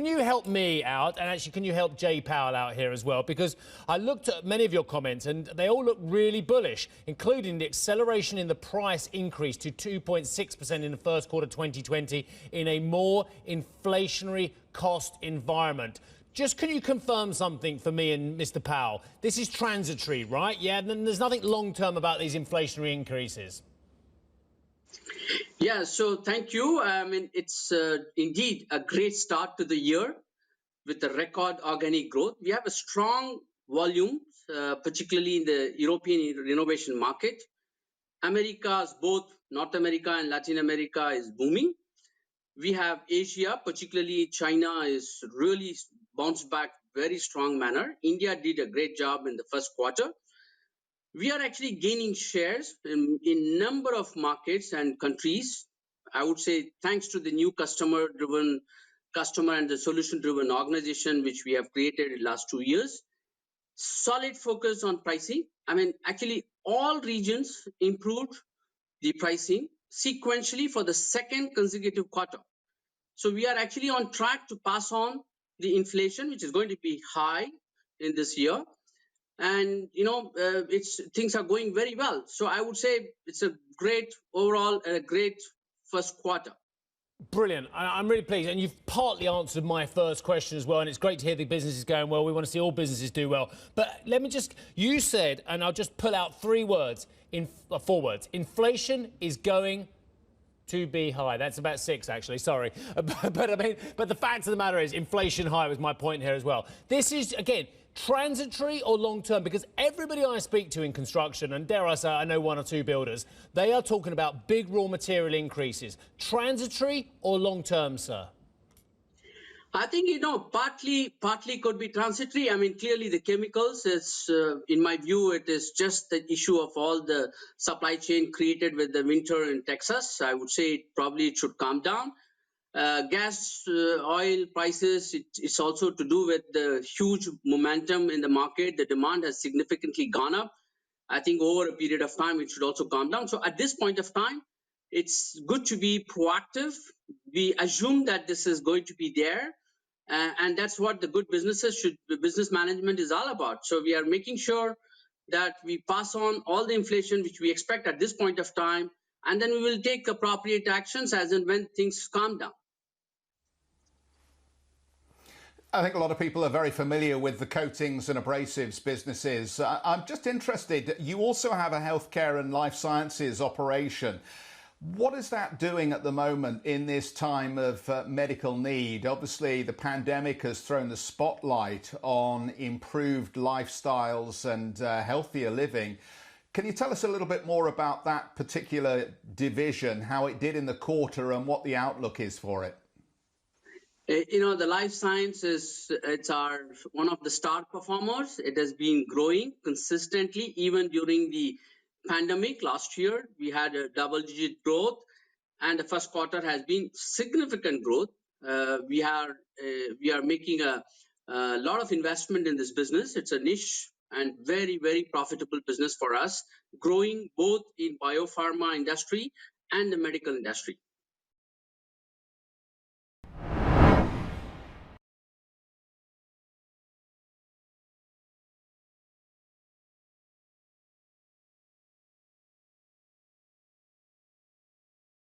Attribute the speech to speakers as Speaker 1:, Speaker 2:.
Speaker 1: can you help me out? And actually, can you help Jay Powell out here as well? Because I looked at many of your comments and they all look really bullish, including the acceleration in the price increase to 2.6% in the first quarter 2020 in a more inflationary cost environment. Just can you confirm something for me and Mr. Powell? This is transitory, right? Yeah, and there's nothing long-term about these inflationary increases.
Speaker 2: Yeah, so thank you. I mean, it's indeed a great start to the year with a record organic growth. We have a strong volume, particularly in the European renovation market. Americas, both North America and Latin America, is booming. We have Asia, particularly China, is really bounced back very strong manner. India did a great job in the first quarter. We are actually gaining shares in number of markets and countries. I would say thanks to the new customer and the solution-driven organization which we have created in the last 2 years. Solid focus on pricing. I mean, actually all regions improved the pricing sequentially for the second consecutive quarter. So we are actually on track to pass on the inflation, which is going to be high in this year. And, things are going very well. So I would say it's a great overall, a great first quarter.
Speaker 1: Brilliant. I'm really pleased. And you've partly answered my first question as well. And it's great to hear the business is going well. We want to see all businesses do well. But let me just, you said, and I'll just pull out 4 words. Inflation is going to be high. That's about 6, actually. Sorry. But the fact of the matter is inflation high was my point here as well. This is, again, transitory or long-term? Because everybody I speak to in construction, and dare I say I know 1 or 2 builders, they are talking about big raw material increases. Transitory or long-term, sir?
Speaker 2: I think, partly could be transitory. I mean, clearly the chemicals is, in my view, it is just the issue of all the supply chain created with the winter in Texas. I would say it should calm down. Gas, oil prices, it's also to do with the huge momentum in the market. The demand has significantly gone up. I think over a period of time, it should also calm down. So at this point of time, it's good to be proactive. We assume that this is going to be there. And that's what the good business management is all about. So we are making sure that we pass on all the inflation which we expect at this point of time, and then we will take appropriate actions as and when things calm down.
Speaker 3: I think a lot of people are very familiar with the coatings and abrasives businesses. I'm just interested, you also have a healthcare and life sciences operation. What is that doing at the moment in this time of medical need? Obviously, the pandemic has thrown the spotlight on improved lifestyles and healthier living. Can you tell us a little bit more about that particular division, how it did in the quarter and what the outlook is for it?
Speaker 2: The life sciences, it's one of the star performers. It has been growing consistently, even during the pandemic. Last year, we had a double-digit growth, and the first quarter has been significant growth. We are making a lot of investment in this business. It's a niche and very, very profitable business for us, growing both in biopharma industry and the medical industry.